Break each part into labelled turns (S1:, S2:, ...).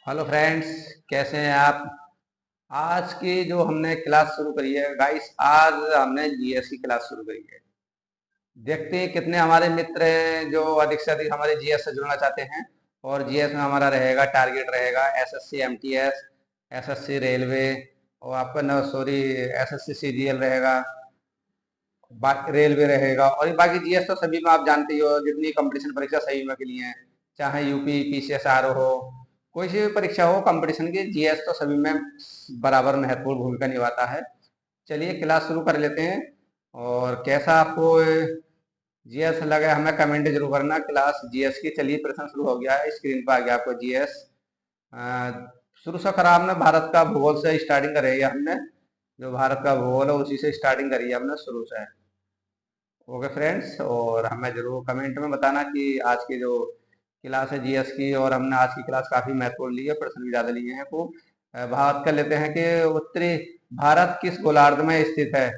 S1: Hello friends, कैसे हैं आप। आज की जो हमने क्लास शुरू करी है गाइस, आज हमने जीएस की क्लास शुरू करी है। देखते हैं कितने हमारे मित्र हैं जो अधिक से अधिक हमारे जीएस से जुड़ना चाहते हैं। और जीएस में हमारा रहेगा, टारगेट रहेगा एसएससी एमटीएस, एसएससी रेलवे, और आपका न सॉरी एसएससी सीजीएल रहेगा, बाकी रेलवे रहेगा। और ये बाकी जीएस तो सभी में आप जानते ही हो, जितनी कंपटीशन परीक्षा सही में के लिए हैं, चाहे यूपी पीसीएस आरओ हो, कोई सी भी परीक्षा हो कंपटीशन की, जीएस तो सभी में बराबर महत्वपूर्ण भूमिका निभाता है। चलिए क्लास शुरू कर लेते हैं। और कैसा आपको जीएस लगा हमें कमेंट जरूर करना। क्लास जीएस की चलिए, प्रश्न शुरू हो गया है, स्क्रीन पर आ गया आपको जीएस। शुरू से करा हमने भारत का भूगोल से स्टार्टिंग करी है हमने। जो भारत का भूगोल है उसी से स्टार्टिंग करी है हमने शुरू से। ओके फ्रेंड्स, और हमें जरूर कमेंट में बताना कि आज की जो क्लास है जीएस की, और हमने आज की क्लास काफ़ी महत्वपूर्ण ली है, प्रश्न भी ज़्यादा लिए हैं। को बात कर लेते हैं कि उत्तरी भारत किस गोलार्ध में स्थित है।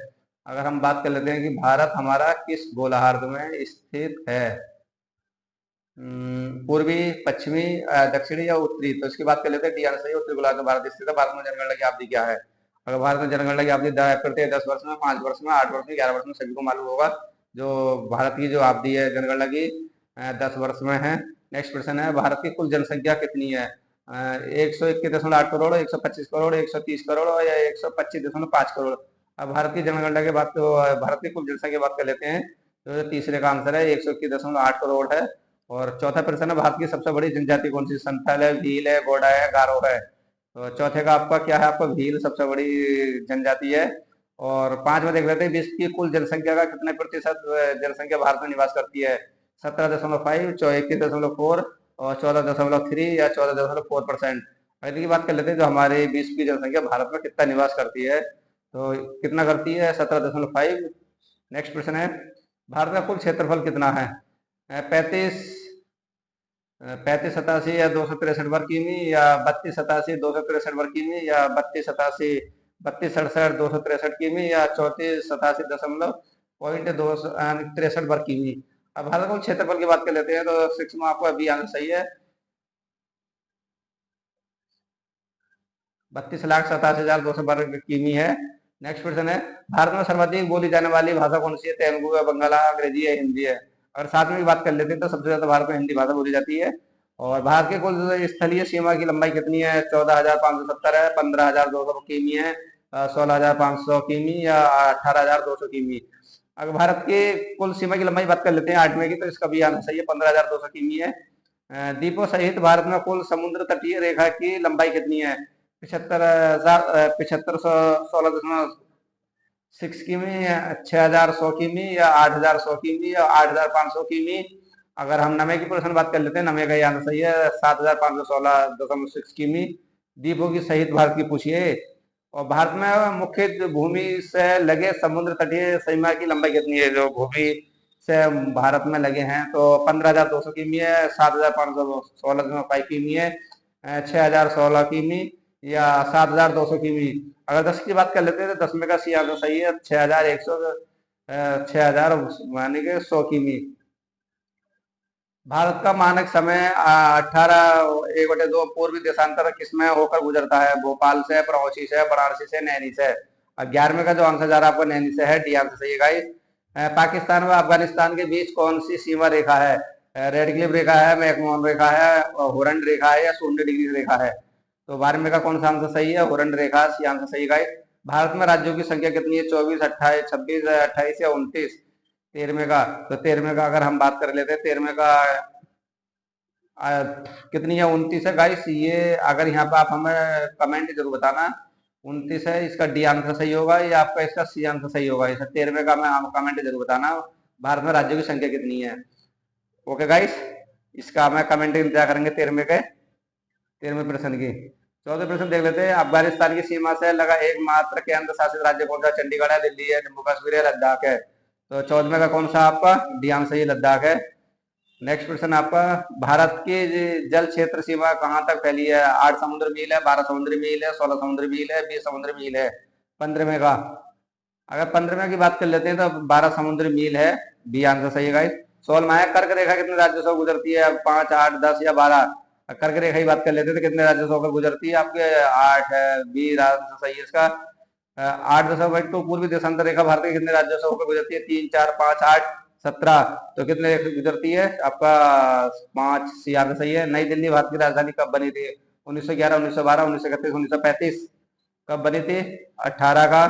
S1: अगर हम बात कर लेते हैं कि भारत हमारा किस गोलार्ध में स्थित है, पूर्वी, पश्चिमी, दक्षिणी या उत्तरी, तो इसकी बात कर लेते हैं। डी आंसर है उत्तरी गोलार्ध में भारत स्थित है। भारत में जनगणना की अवधि क्या है। अगर भारत में जनगणना की अवधि प्रत्येक 10 वर्ष में, 5 वर्ष में, 8 वर्ष में, 11 वर्ष में, सभी को मालूम होगा। जो भारत की जो अवधि है जनगणना की 10 वर्ष में है। नेक्स्ट क्वेश्चन है, भारत की कुल जनसंख्या कितनी है। 121.8 करोड़, 125 करोड़, 130 करोड़ या 125.5 करोड़। अब भारत की जनगणना के बाद तो भारत की कुल जनसंख्या की बात कर लेते हैं। तो तीसरे का आंसर है 121.8 करोड़ है। और चौथा प्रश्न है, भारत की सबसे बड़ी जनजाति कौन सी। संथाल है, भील है, गोंडा है, गारो है। तो चौथे का आपका क्या है, आपका भील सबसे बड़ी जनजाति है। और पांच में देख लेते हैं, विश्व की कुल जनसंख्या का कितने प्रतिशत जनसंख्या भारत में निवास करती है। 17.5, 21.4, और 14.3 या 14.4%। अगर की बात कर लेते हैं, जो हमारे विश्व की जनसंख्या भारत में कितना निवास करती है, तो कितना करती है, 17.5। नेक्स्ट प्रश्न है, भारत का कुल क्षेत्रफल कितना है। 35, 3587 या 263 वर्ग किमी, या 3287 263 वर्ग किमी, या 3287 3267 263 किमी, या 3487.2 वर्ग किमी। अब भारत को क्षेत्रफल की बात कर लेते हैं, तो 6 में आपको अभी आंसर सही है, 32,87,200 वर्ग किमी है। नेक्स्ट क्वेश्चन है, भारत में सर्वाधिक बोली जाने वाली भाषा कौन सी है। तेलुगु या बंगाला, अंग्रेजी या हिंदी है। अगर साथ में भी बात कर लेते हैं, तो सबसे ज्यादा भारत में हिंदी भाषा बोली जाती है। और भारत के कुल स्थलीय सीमा की लंबाई कितनी है। 14,570 है, 15,200 किमी है, 16,500 किमी, या 18,200 किमी। अगर भारत के कुल सीमा की लंबाई बात कर लेते हैं 8 में की, तो इसका भी आंसर सही है, 15,200 किमी है। द्वीपों सहित भारत में कुल समुद्र तटीय रेखा की लंबाई कितनी है। 75,16.6 किमी, 6,100 किमी, या 8,100 किमी, या 8,500 किमी। अगर हम नमे की पोर्शन बात कर लेते हैं, नमे का आंसर सही है, 7,516.6 किमी द्वीपों की सहित भारत की पूछिए। और भारत में मुख्य भूमि से लगे समुद्र तटीय सीमा की लंबाई कितनी है। जो भूमि से भारत में लगे हैं, तो 15,200 किमी है, 7,516.5 किमी है, 6,016 किमी, या 7,200 किमी। अगर 10 की बात कर लेते हैं, तो 10 में का सी आंसर सही है, 6,100, 6,000 माने के 100 किमी। भारत का मानक समय 18/1/2 पूर्वी देशांतर किसमें होकर गुजरता है। भोपाल से, प्रवची से, वाराणसी से, नैनी से। और 11वें का जो आंसर जा रहा है आपको नैनी से है, डी आंसर सही है गाइस। पाकिस्तान व अफगानिस्तान के बीच कौन सी सीमा रेखा है। रेड क्लिफ रेखा है, मैकमोहन रेखा है, हुरंड रेखा है, या 0 डिग्री रेखा है। तो 12वें का कौन सा आंसर सही है, हुरंड रेखा, सी आंसर सही गाइस। भारत में राज्यों की संख्या कितनी है। 24, 28, 26, 28 या 29। 13वें का, तो 13वें का अगर हम बात कर लेते हैं, 13वें का कितनी है, 29 है गाइस। ये अगर यहाँ पे आप हमें कमेंट जरूर बताना, 29 है, इसका डी आंसर सही होगा, या आपका इसका सी आंसर सही होगा। इसे 13वें का मैं कमेंट जरूर बताना, भारत में राज्यों की संख्या कितनी है। ओके गाइस, इसका मैं कमेंट इंतजार करेंगे 13वें प्रश्न की। 14वें प्रश्न देख लेते हैं, अफगानिस्तान की सीमा से लगा एकमात्र केंद्र शासित राज्य कौन सा। चंडीगढ़ है, दिल्ली है, जम्मू कश्मीर है, लद्दाख है। तो 14वें का कौन सा आपका डी आंसर ये लद्दाख है। नेक्स्ट क्वेश्चन आपका, भारत की जल क्षेत्र सीमा कहाँ तक फैली है। 8 समुद्र मील है, 12 समुद्र मील है, 16 समुद्र मील है, 20 समुद्र मील है। 15वें का, अगर 15वें की बात कर लेते हैं, तो 12 समुद्र मील है, बी आंसर सही है गाइस। 16वां है, कर्क रेखा कितने राज्यों से गुजरती है। 5, 8, 10 या 12। कर्क रेखा की बात कर लेते थे, कितने राज्यों से होकर गुजरती है आपके? 8 है, बी आंसर सही है इसका। 8.2 पूर्वी देशांतर रेखा भारत के कितने राज्यों से होकर गुजरती है? 3, 4, 5, 8, 17। तो कितने गुजरती है आपका? 5, सी आंसर सही है। नई दिल्ली भारत की राजधानी कब बनी थी? 1911, 1912, 1931, 1935। कब बनी थी? 18 का,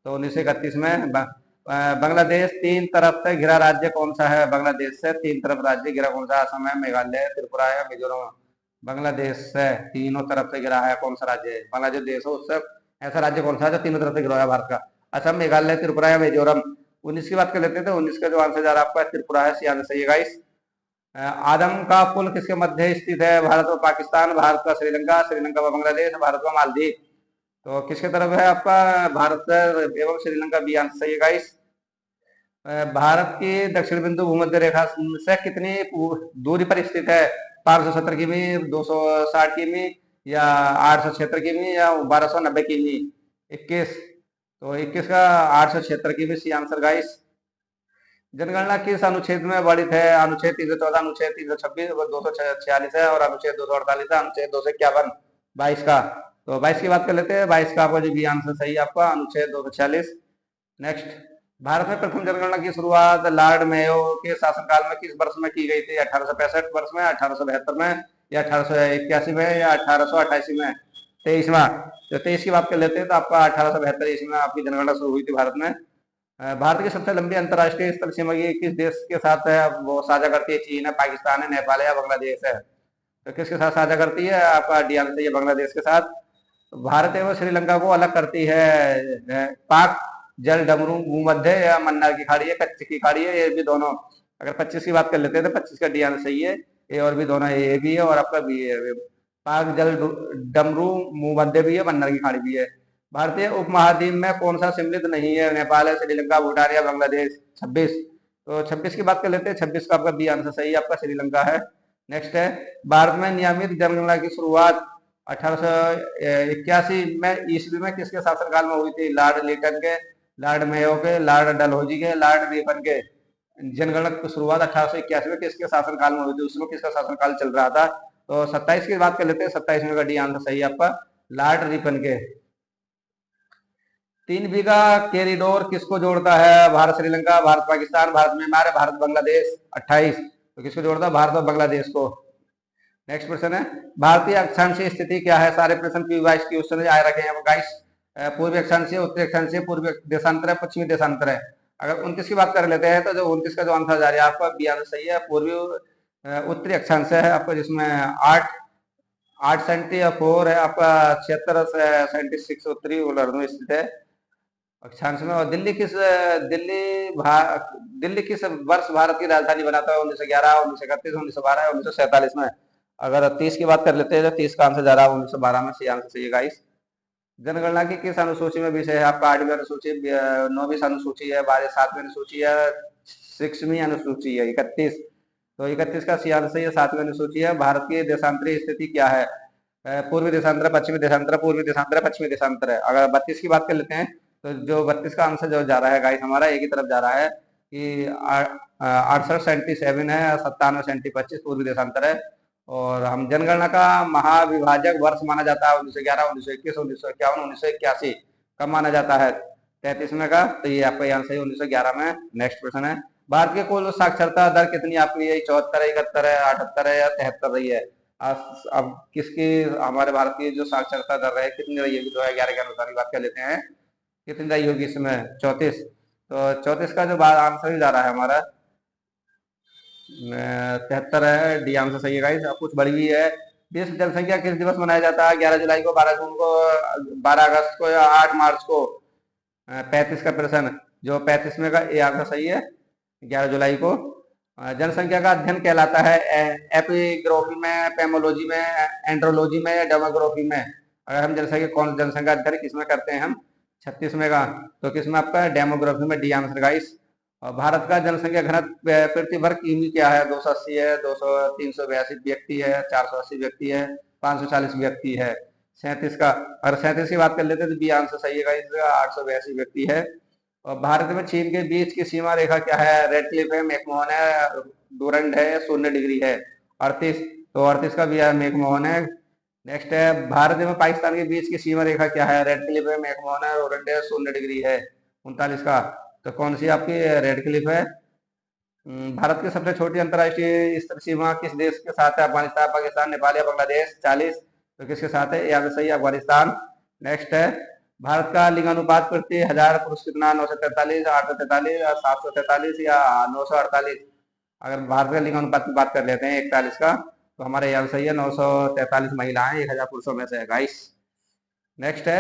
S1: तो 1931 में। बांग्लादेश तीन तरफ से घिरा राज्य कौन सा है? बांग्लादेश से तीन तरफ राज्य घिरा कौन सा? असम है, मेघालय, त्रिपुरा है, मिजोरम। बांग्लादेश से तीनों तरफ से घिरा है कौन सा राज्य है? बांग्लादेश देश हो उससे ऐसा राज्य कौन सा है जो तीनों तरफ से घिरा है भारत का? असम, मेघालय, त्रिपुरा या मिजोरम। 19 की बात कर लेते थे, 19 का जो आंसर जा रहा है आपका त्रिपुरा है, सी आंसर सही है गाइस। आदम का पुल किसके मध्य स्थित है? भारत और पाकिस्तान, भारत का श्रीलंका, श्रीलंका व बांग्लादेश, भारत का मालदीव। तो किसके तरफ है आपका? भारत एवं श्रीलंका, बी आंसर सही है गाइस। भारत की दक्षिण बिंदु भूमध्य रेखा से कितनी दूरी पर स्थित है? 570 किमी, 260 किमी, या 876 किमी, या 1290 किमी? 21। तो 21 का 876 किमी, सी आंसर गाइस। जनगणना किस अनुच्छेद में वर्णित है? अनुच्छेद 314, अनुच्छेद 326, 246 है, और अनुच्छेद 248 है, अनुच्छेद 251। 22 का। तो 22 की बात कर लेते हैं। 22 का आपका जो बी आंसर सही है आपका, अनुच्छेद 246। नेक्स्ट, भारत में प्रथम जनगणना की शुरुआत लॉर्ड मेयो के शासनकाल में किस वर्ष में की गई थी? 1865 वर्ष में, 1872 में, या 1881 में, या 1888 में? 23वां। तो 23 की बात कर लेते हैं तो आपका 1872 ईस्वी में आपकी जनगणना शुरू हुई थी भारत में। भारत की सबसे लंबी अंतर्राष्ट्रीय स्थल सीमा की किस देश के साथ है? वो साझा करती है? चीन है, पाकिस्तान है, नेपाल है, या बांग्लादेश है? तो किसके साथ साझा करती है? आपका डी आंसर है बांग्लादेश के साथ। भारत एवं श्रीलंका को अलग करती है पाक जल डमरू भूमध्य या मन्नार की खाड़ी है, कच्छ की खाड़ी है, ये भी दोनों। अगर 25 की बात कर लेते हैं तो 25 का डी आंसर सही है। ए और भी दोनों, ए भी है और आपका बी है। पाक जल डमरू भूमध्य भी है, मन्नार की खाड़ी भी है। भारतीय उपमहाद्वीप में कौन सा सम्मिलित नहीं है? नेपाल है, श्रीलंका, भूटान या बांग्लादेश? 26। तो 26 की बात कर लेते हैं। 26 का आपका बी आंसर सही है, आपका श्रीलंका है। नेक्स्ट है, भारत में नियमित जनगणना की शुरुआत 1881 में ईस्वी में किसके शासनकाल में हुई थी? लॉर्ड लिटन के, लॉर्ड मेयो के, लॉर्ड डलहौजी के, लॉर्ड रिपन के। जनगणना की शुरुआत 1881 में किसके शासनकाल में हुई थी? उसमें किसका शासनकाल चल रहा था? तो 27 की बात कर लेते हैं। 27 में का डी आंसर सही है आपका, लॉर्ड रिपन के। 3 बीघा कॉरिडोर किसको जोड़ता है? भारत श्रीलंका, भारत पाकिस्तान, भारत म्यांमार, भारत बांग्लादेश? 28। तो किसको जोड़ता है? भारत और बांग्लादेश को। नेक्स्ट प्रश्न है, भारतीय अक्षांशीय स्थिति क्या है? सारे प्रश्न P22 क्वेश्चन आए रखे हैं गाइस। पूर्वी अक्षांशीय, उत्तरी अक्षांशीय, पूर्वी देशांतर है, पश्चिमी देशांतर है। अगर 29 की बात कर लेते हैं तो जो 29 का जो आंसर जा रहा है आपका बी आंसर सही है। पूर्वी उत्तरी अक्षांश है आपका, जिसमें 874 है आपका, 76 उत्तरी गोलार्ध में स्थित है अक्षांश में। और दिल्ली किस वर्ष भारत की राजधानी बना था? 1911, 1931, 1912, 1947 में। अगर 30 की बात कर लेते हैं तो 30 का आंसर जा रहा है 1912 में, सी आंसर सही है गाइस। जनगणना की किस अनुसूची में विषय है आपका? 8वीं अनुसूची, 9वीं अनुसूची है, 7वीं अनुसूची है, 6वीं अनुसूची है, 31। तो 31 का सी आंसर सही है, 7वीं अनुसूची है। भारत की देशांतरीय स्थिति क्या है? पूर्वी देशांतर, पश्चिमी देशांतर, पूर्वी देशांतर, पश्चिमी देशांतर है। अगर 32 की बात कर लेते हैं तो जो 32 का आंसर जो जा रहा है गाइस हमारा एक ही तरफ जा रहा है कि 68 77 है, 97 25 पूर्वी देशांतर है। और हम जनगणना का महाविभाजक वर्ष माना जाता है 1911, 1921, 1951, 1981। कब माना जाता है? 33 में का। तो ये आपका आंसर है 1911 में। नेक्स्ट प्रश्न है, भारत की कुल साक्षरता दर कितनी आपकी है? 74 है, 71 है, 78 है, या 73 रही है? अब किसकी हमारे भारत की जो साक्षरता दर है कितनी रही है? 2011 के अनुसार की बात कर लेते हैं, कितनी रही होगी इसमें? 34। तो 34 का जो आंसर ही जा रहा है हमारा 73 है, डी आंसर सही है गाइस। अब कुछ बड़ी हुई है, विश्व जनसंख्या किस दिवस मनाया जाता है? 11 जुलाई को, 12 जून को, 12 अगस्त को, या 8 मार्च को? 35 का प्रश्न, जो 35 में का ए आंसर सही है, 11 जुलाई को। जनसंख्या का अध्ययन कहलाता है एपिग्राफी में, पेमोलॉजी में, एंड्रोलॉजी में, या डेमोग्राफी में? अगर हम जनसंख्या अध्ययन किसमें करते हैं हम? 36 में का। तो किसमें आपका? डेमोग्राफी में, डी आंसर गाइस। और भारत का जनसंख्या घनत्व प्रति वर्ग किमी क्या है? 280 है, 200, 382 व्यक्ति है, 480 व्यक्ति है, 540 व्यक्ति है। 37 का, अगर 37 की बात कर लेते हैं तो बी आंसर सही है गाइस, 882 व्यक्ति है। और भारत में चीन के बीच की सीमा रेखा क्या है? रेड क्लिफ है, मैकमोहन है, डूरंड है, 0 डिग्री है? 38। तो 38 का भी मैकमोहन है। नेक्स्ट है, भारत एवं पाकिस्तान के बीच की सीमा रेखा क्या है? रेड क्लिफ है, मैकमोहन है, ओरंडे है, 0 डिग्री है 39 का। तो कौन सी आपकी रेड क्लिफ है? भारत की सबसे छोटी अंतर्राष्ट्रीय स्तर सीमा किस देश के साथ है? अफगानिस्तान, पाकिस्तान, नेपाल या बांग्लादेश? 40। तो किसके साथ है? यहाँ पे सही अफगानिस्तान। नेक्स्ट है, भारत का लिंगानुपात प्रति हजार पुरुष कितना? 943, 843, 743 या 948? अगर भारत के लिंगानुपात की बात कर लेते हैं 41 का, तो हमारे यहाँ सही है 943 महिलाएं 1000 पुरुषों में से है गाइस। नेक्स्ट है,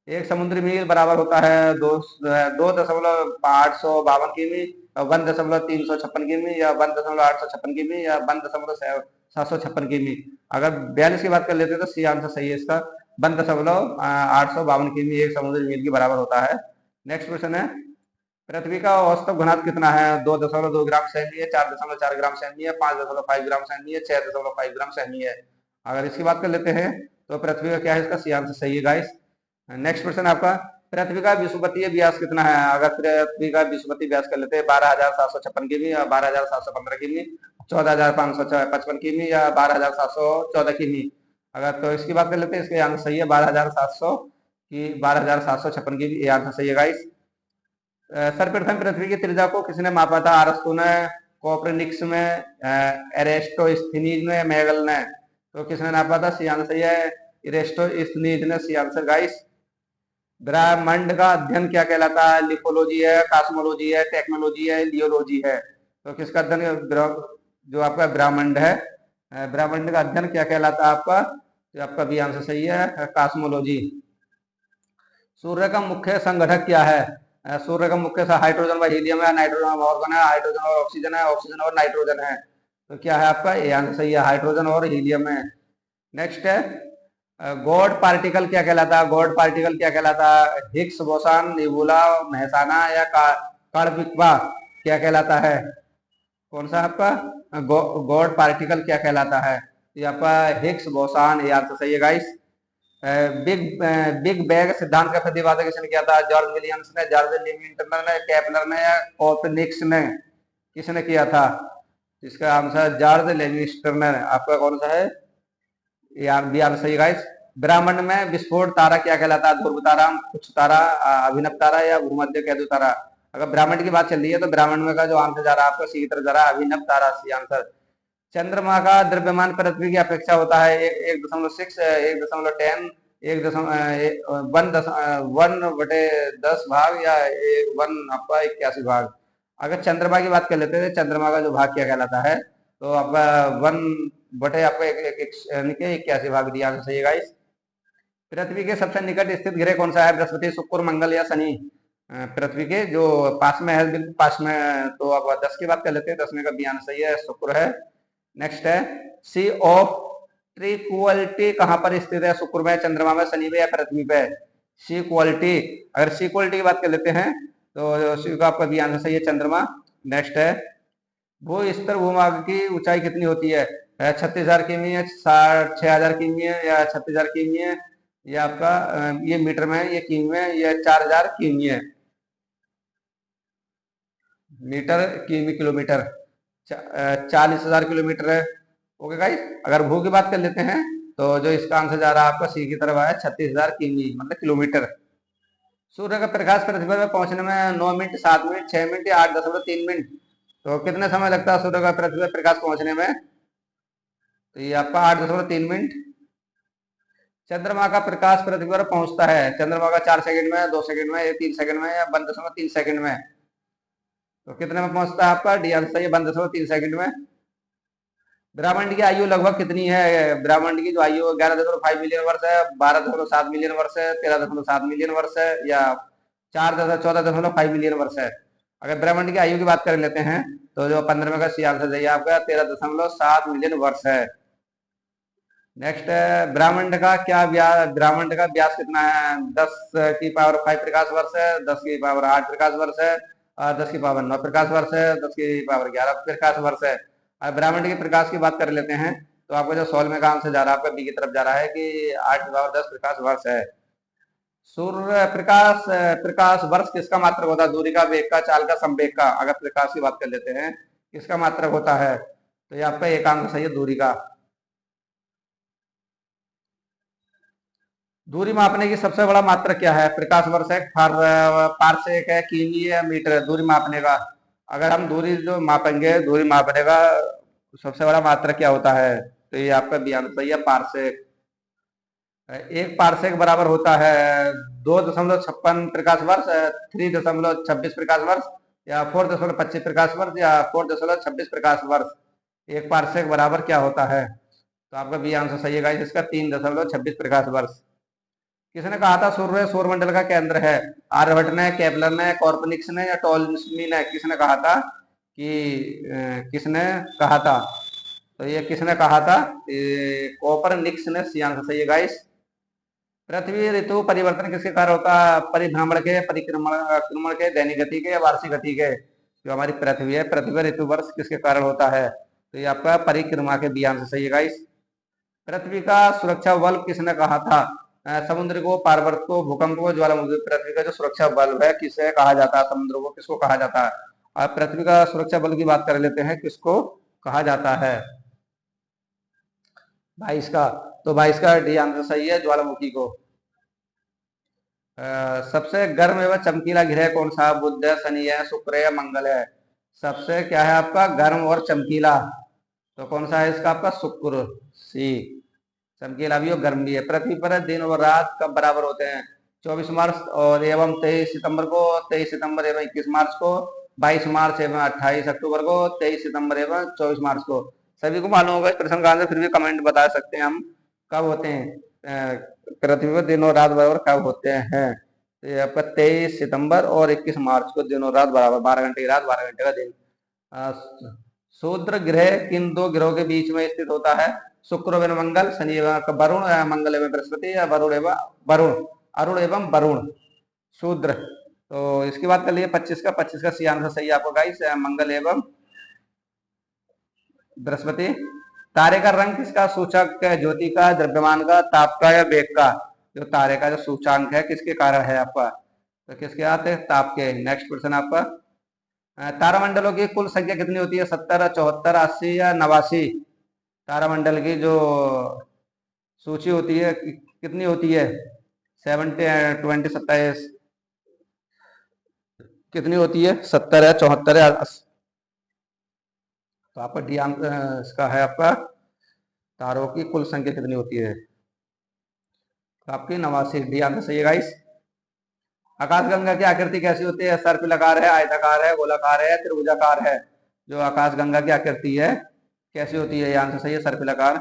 S1: एक समुद्री मील बराबर होता है 2.852 किमी, 1.356 किमी या 1.856 किमी या 1.756 किमी। अगर 42 की बात कर लेते हैं तो सी आंसर सही है इसका, 1.852 किमी एक समुद्री मील के बराबर होता है। नेक्स्ट क्वेश्चन है, पृथ्वी का औसत घनत्व कितना है? 2.2 ग्राम सेमी है, 4.4 ग्राम सेमी है, 5.5 ग्राम सेमी है, 6.5 ग्राम सेमी है। अगर इसकी बात कर लेते हैं तो पृथ्वी का क्या है? इसका सी आंसर सही है गाइस। नेक्स्ट क्वेश्चन आपका, पृथ्वी का विषुवतीय व्यास कितना है? अगर पृथ्वी का विषुवतीय व्यास कर लेते हैं 12,756 किमी या 12,715 किमी, 14,555 किमी या 12,714 किमी। अगर तो इसकी बात कर लेते हैं, इसका आंसर सही है 12,700 की 12,756 किमी, ये आंसर सही है गाइस। सर्वप्रथम पृथ्वी की त्रिज्या को किसने मापा था? अरस्तु ने, कोपरनिकस में, एरिस्टोस्थनीज ने, मैगल ने? तो किसने नापा था? सी आंसर सही है एरिस्टोस्थनीज ने, सी आंसर गाइस। ब्रह्मांड का अध्ययन क्या कहलाता है? लिथोलॉजी है, कॉस्मोलॉजी है, टेक्नोलॉजी है, लियोलॉजी है? तो किसका अध्ययन, जो आपका ब्रह्मांड है, ब्रह्मांड का अध्ययन क्या कहलाता है आपका? तो आपका भी आंसर सही है कॉस्मोलॉजी। सूर्य का मुख्य संगठक क्या है? सूर्य का मुख्य हाइड्रोजन व हीलियम है, नाइट्रोजन और आर्गन है, हाइड्रोजन और ऑक्सीजन है, ऑक्सीजन और नाइट्रोजन है? तो क्या है आपका? ये आंसर सही है, हाइड्रोजन और हीलियम है। नेक्स्ट है, गॉड पार्टिकल क्या कहलाता है? गॉड पार्टिकल क्या कहलाता है? हिग्स बोसान, निबुला, मेहसाना या कार्बिकवा क्या कहलाता है? कौन सा आपका गॉड पार्टिकल क्या कहलाता है? ये आपका हिग्स बोसान, ये आंसर सही है गाइस। बिग बिग बैंग सिद्धांत का प्रतिपादन किसने किया था? जॉर्ज विलियम्स ने, जॉर्ज लिविंगस्टन ने, केपलर ने या कोपरनिकस ने? किसने किया था? इसका आंसर जॉर्ज लिविंगस्टन ने। आपका कौन सा है? भी आंसर सही गाइस। ब्रह्मांड में विस्फोट तारा क्या कहलाता है? ध्रुव तारा, कुछ तारा, अभिनव तारा या भूमध्य केतु तारा? अगर ब्रह्मांड की बात चल रही है तो ब्रह्मांड में का जो आंसर जा रहा है आपका सी की तरफ जा रहा है, अभिनव तारा, सी आंसर। चंद्रमा का द्रव्यमान पृथ्वी की अपेक्षा होता है 1.6, 1.10, 1/10 भाग या 1/81 भाग? अगर चंद्रमा की बात कर लेते हैं, चंद्रमा का जो भाग क्या कहलाता है? तो आपका 1 आपका 81 भाग दिया आंसर सही है गाइस। पृथ्वी के सबसे निकट स्थित ग्रह कौन सा है? बृहस्पति, शुक्र, मंगल या शनि? पृथ्वी के जो पास में है, बिल्कुल पास में, तो आप 10 की बात कर लेते हैं, 10 में का भी आंसर सही है, शुक्र है। नेक्स्ट है, सी ऑफ ट्रिक्वालिटी कहां पर स्थित है? शुक्र में, चंद्रमा में, शनि में या पृथ्वी पे? सी क्वालिटी, अगर सी क्वालिटी की बात कर लेते हैं तो सी का आपका भी आंसर सही है, चंद्रमा। नेक्स्ट है, भू स्तर भूभाग की ऊंचाई कितनी होती है? 36,000 किमी है, 6,000 किमी है या 36,000 किमी है? ये आपका ये मीटर में है, ये किमी में, ये 4,000 किमी है। मीटर, किमी, किलोमीटर, 40,000 किलोमीटर है। ओके गाइस, अगर भू की बात कर लेते हैं तो जो इसका आंसर जा रहा है आपका सी की तरफ है, 36,000 किमी मतलब किलोमीटर। सूर्य का प्रकाश पृथ्वी पर पहुंचने में 9 मिनट, 7 मिनट, 6 मिनट या 8.3 मिनट? तो कितने समय लगता है सूर्य का पृथ्वी पर प्रकाश पहुंचने में? तो ये आपका 8.3 मिनट। चंद्रमा का प्रकाश पृथ्वी पर पहुंचता है, चंद्रमा का 4 सेकंड में, 2 सेकंड में, 3 सेकंड में या 1.3 सेकंड में? तो कितने में पहुंचता है आपका? डी आंसर, ये 1.3 सेकंड में। ब्रह्मांड की आयु लगभग कितनी है? ब्रह्मांड की जो आयु 11.5 मिलियन वर्ष है, 12.7 मिलियन वर्ष है, 13.7 मिलियन वर्ष है या 14.5 मिलियन वर्ष है? अगर ब्रह्मांड की आयु की बात कर लेते हैं तो जो 15 का सी आंसर चाहिए आपका 13.7 मिलियन वर्ष है। नेक्स्ट है, ब्रह्मांड का व्यास कितना है? 10⁵ प्रकाश वर्ष है, 10⁸ प्रकाश वर्ष है, 10⁹ प्रकाश वर्ष है, 10⁻11 प्रकाश वर्ष है? ब्रह्मांड के प्रकाश की बात कर लेते हैं तो आपका जो 16 में का आंसर जा रहा है आपका बी की तरफ जा रहा है कि 8⁻10 प्रकाश वर्ष है। सूर्य प्रकाश वर्ष किसका मात्रक होता है? दूरी का, वेग का, चाल का, संवेग का? अगर प्रकाश की बात कर लेते हैं किसका मात्रक होता है? तो ये आपका एक आंसर सही है, दूरी का। दूरी मापने की सबसे बड़ा मात्रक क्या है? प्रकाश वर्ष है, पारसेक है, किमी है, मीटर है। दूरी मापने का, अगर हम दूरी जो मापेंगे, दूरी मापने का सबसे बड़ा मात्रक क्या होता है? तो ये आपका बी आंसर सही है, पारसेक। एक पारसेक बराबर होता है 2.56 प्रकाश वर्ष, 3.26 प्रकाश वर्ष, या 4.25 प्रकाश वर्ष, या 4.26 प्रकाश वर्ष। एक पारसेक बराबर क्या होता है? तो आपका बी आंसर सही है गाइस, इसका 3.26 प्रकाश वर्ष। किसने कहा था सूर्य सौरमंडल का केंद्र है? आर्यभट्ट ने, केपलर ने, कॉर्पनिक्स ने, या टॉलमी ने? किसने कहा था किसने कहा था? तो ये किसने कहा था? कोपरनिक्स ने। सी आंसर सही है गाइस। पृथ्वी ऋतु परिवर्तन किसके कारण होता है? परिभ्रमण के, परिक्रमण के, दैनिक गति के, या वार्षिक गति के? जो हमारी पृथ्वी है, पृथ्वी ऋतु वर्ष किसके कारण होता है? तो ये आपका परिक्रमा के बी आंसर सही है गाइस। पृथ्वी का सुरक्षा बल्ब किसने कहा था? समुद्र को, पार्वत को, भूकंप को, ज्वालामुखी? पृथ्वी का जो सुरक्षा बल्ब है किसे कहा जाता है? समुद्र को किसको कहा जाता है? अब पृथ्वी का सुरक्षा बल की बात कर लेते हैं, किसको कहा जाता है? 22 का। तो 22 का डी आंसर सही है, ज्वालामुखी को। सबसे गर्म एवं चमकीला ग्रह कौन सा? बुध है, शनि है, शुक्र है, मंगल है? सबसे क्या है आपका गर्म और चमकीला? तो कौन सा है इसका? आपका शुक्र, सी। चमकीला भी और गर्म भी है। पृथ्वी पर दिन और रात कब बराबर होते हैं? 24 मार्च और एवं 23 सितंबर को, 23 सितंबर एवं 21 मार्च को, 22 मार्च एवं 28 अक्टूबर को, 23 सितंबर एवं 24 मार्च को। सभी को मालूम होगा इस प्रश्न का आंसर, फिर भी कमेंट बता सकते हैं हम कब होते हैं पृथ्वी पर दिन और रात बराबर कब होते हैं? तो ये आपका 23 सितंबर और 21 मार्च को दिन और रात बराबर, 12 घंटे की रात, 12 घंटे का दिन। शूद्र ग्रह किन दो ग्रहों के बीच में स्थित होता है? शुक्र एवं मंगल, शनि एवं वरुण, मंगल एवं बृहस्पति, या वरुण एवं वरुण, अरुण एवं वरुण? शूद्र। तो इसकी बात कर लिए 25 का, 25 का सी आंसर सही है आपको गाइस, मंगल एवं बृहस्पति। तारे का रंग किसका सूचक है? ज्योति का, द्रव्यमान का, ताप का, या वेग का? जो तारे का जो सूचांक है किसके कारण है आपका? तो किसके आते हैं? ताप के। नेक्स्ट क्वेश्चन आपका, तारामंडलों की कुल संख्या कितनी होती है? 70, 74, 80, या 89? तारामंडल की जो सूची होती है कितनी होती है? 70, 20, 27 कितनी होती है? 70 है, 74 है, 80? तो आपका डी इसका है आपका तारों की कुल संख्या कितनी होती है? तो आपकी 89, डी आंसर सही है गाइस। आकाशगंगा की आकृति कैसी होती है? सर्पिलाकार है, आयताकार है, गोलाकार है, त्रिभुजाकार है? जो आकाशगंगा की आकृति है कैसी होती है? ये आंसर सही है, सर्पिलाकार।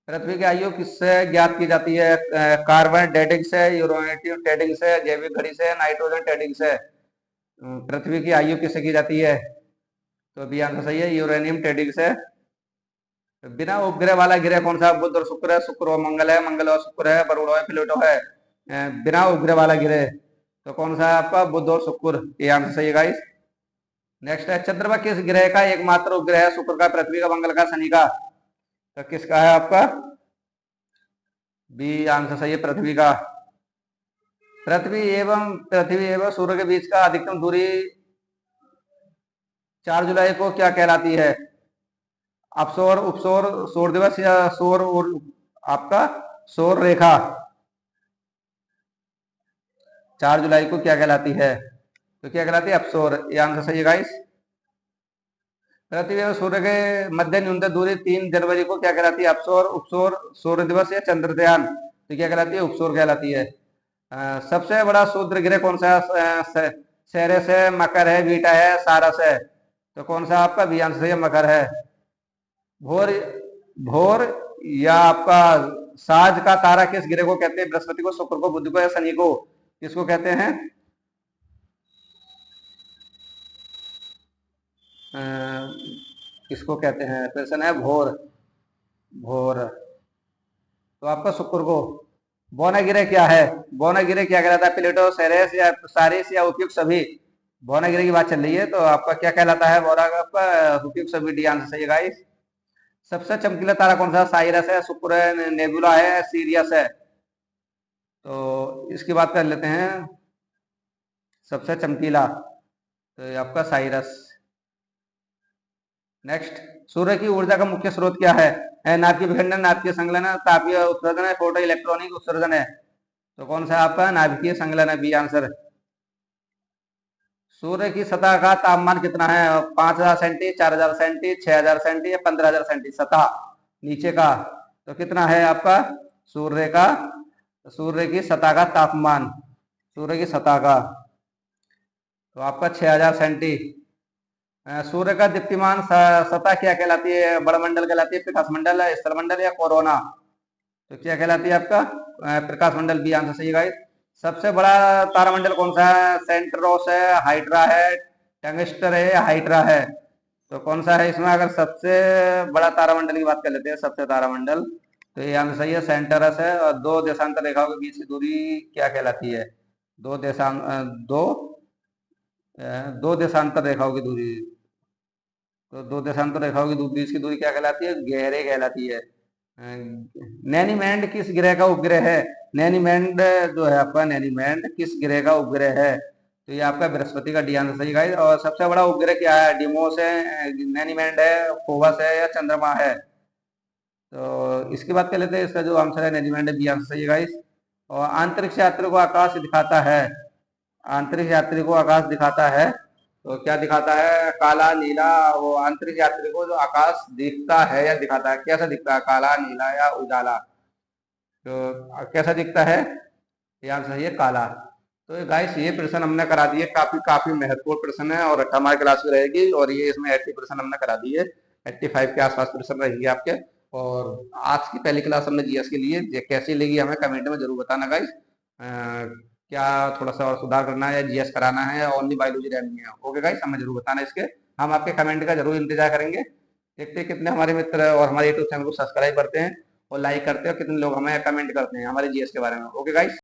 S1: पृथ्वी की आयु किससे ज्ञात की जाती है? कार्बन डेटिंग से, यूरेनियम डेटिंग से, जैविक घड़ी से, नाइट्रोजन डेटिंग से? पृथ्वी की आयु किससे की जाती है? तो बी आंसर सही है, यूरेनियम डेटिंग से। बिना उपग्रह वाला ग्रह कौन सा? बुध और शुक्र है, शुक्र और मंगल है, मंगल और शुक्र है, वरुण है, प्लूटो है? बिना उपग्रह वाला ग्रह तो कौन सा है आपका? बुध और शुक्र। ये आंसर सही है गाइस। नेक्स्ट है, चंद्रमा किस ग्रह का एकमात्र उपग्रह है? शुक्र का, पृथ्वी का, मंगल का, शनि का? तो किसका है आपका? बी आंसर सही है, पृथ्वी का। पृथ्वी एवं सूर्य के बीच का अधिकतम दूरी 4 जुलाई को क्या कहलाती है? अपसौर, उपसौर, सौर दिवस, या सौर आपका सौर रेखा? 4 जुलाई को क्या कहलाती है? तो क्या कहलाती है? अपसौर। ये आंसर सही है गाइस। पृथ्वी और सूर्य के मध्य न्यूनतम दूरी 3 जनवरी को क्या कहलाती है? अपसौर, उपसौर, सूर्य दिवस, या चंद्रयान? तो क्या कहलाती है? उपसौर कहलाती है। सबसे बड़ा समुद्र ग्रह कौन सा है? सेरेस है, मकर है, बीटा है, सारस है? तो कौन सा आपका बी आंसर सही है? मकर है। भोर, भोर या आपका साज का तारा किस ग्रह को कहते हैं? बृहस्पति को, शुक्र को, बुध को, या शनि को? किसको कहते हैं? किसको कहते हैं? क्वेश्चन है भोर, भोर। तो आपका शुक्र को। बौना गिरह क्या है? बौना गिरह क्या कहलाता है? प्लेटो, सेरेस, या सारिस, या उपयुक्त सभी? बौना गिरह की बात चल रही है, तो आपका क्या कहलाता है? बौना का आपका उपयुक्त सभी, डी आंसर सही है गाइस। सबसे चमकीला तारा कौन सा? साइरस है, शुक्र है, नेबुला है, सीरियस है? तो इसकी बात कर लेते हैं, सबसे चमकीला तो ये आपका साइरस। नेक्स्ट, सूर्य की ऊर्जा का मुख्य स्रोत क्या है? नाभिकीय विखंडन, नाभिकीय संलयन, तापीय उत्सर्जन है, फोटो इलेक्ट्रॉनिक उत्सर्जन है। तो कौन सा आपका नाभिकीय संलयन है, बी आंसर। सूर्य की सतह का तापमान कितना है? 5000 सेंटी, 4000 सेंटी, 6000 सेंटी या 15000 सेंटी सतह नीचे का। तो कितना है आपका सूर्य की सतह का तापमान, सूर्य की सतह का, तो आपका 6000 सेंटी। सूर्य का दीप्तिमान सतह क्या कहलाती है? बड़ा मंडल कहलाती है, प्रकाश मंडल, स्थल मंडल या कोरोना? तो क्या कहलाती है आपका? प्रकाश मंडल, बी आंसर सही गाइस। सबसे बड़ा तारामंडल कौन सा है? सेंट्रोस है, हाइड्रा है, टंगस्टर है या हाइड्रा है? तो कौन सा है इसमें? अगर सबसे बड़ा तारामंडल की बात कर लेते हैं, सबसे तारामंडल, तो ये आंसर सही है, सेंटरस है। और दो देशांतर रेखाओं के बीच की दूरी क्या कहलाती है? दो देशांत दो दो देशांतर रेखाओं की दूरी, तो दो देशांतर रेखाओं की बीच की दूरी क्या कहलाती है? गहरे कहलाती है। नैनीमैंड किस ग्रह का उपग्रह है? नैनीमैंड जो है आपका, नैनीमैंड किस ग्रह का उपग्रह है? तो ये आपका बृहस्पति का, डी आंसर सही गाइस। और सबसे बड़ा उपग्रह क्या है? डिमोस है, नैनीमैंड है, फोबस है या चंद्रमा है? तो इसकी बात कर लेते हैं, इसका जो आंसर है नैनीमैंड, बी आंसर सही गाइस। और अंतरिक्ष यात्री को आकाश दिखाता है, अंतरिक्ष यात्री को आकाश दिखाता है, तो क्या दिखाता है? काला, नीला। वो अंतरिक्ष यात्री को जो आकाश दिखता है या दिखाता है, कैसा दिखता है? काला, नीला या उजाला? तो कैसा दिखता है? ये आंसर है ये काला। तो गाइस ये प्रश्न हमने करा दिए, काफी काफी महत्वपूर्ण प्रश्न है और हमारी क्लास में रहेगी। और ये इसमें 80% हमने करा दिए, 85 के आसपास प्रश्न रहेंगे आपके। और आज की पहली क्लास हमने जीएस के लिए कैसी लगी हमें कमेंट में जरूर बताना गाइस। क्या थोड़ा सा और सुधार करना है या जीएस कराना है या ओनली बायोलॉजी रहनी है? ओके गाइस, हमें जरूर बताना इसके, हम आपके कमेंट का जरूर इंतजार करेंगे। देखते हैं कितने हमारे मित्र और हमारे यूट्यूब चैनल को सब्सक्राइब करते हैं और लाइक करते हैं और कितने लोग हमें कमेंट करते हैं हमारे जीएस के बारे में। Okay guys.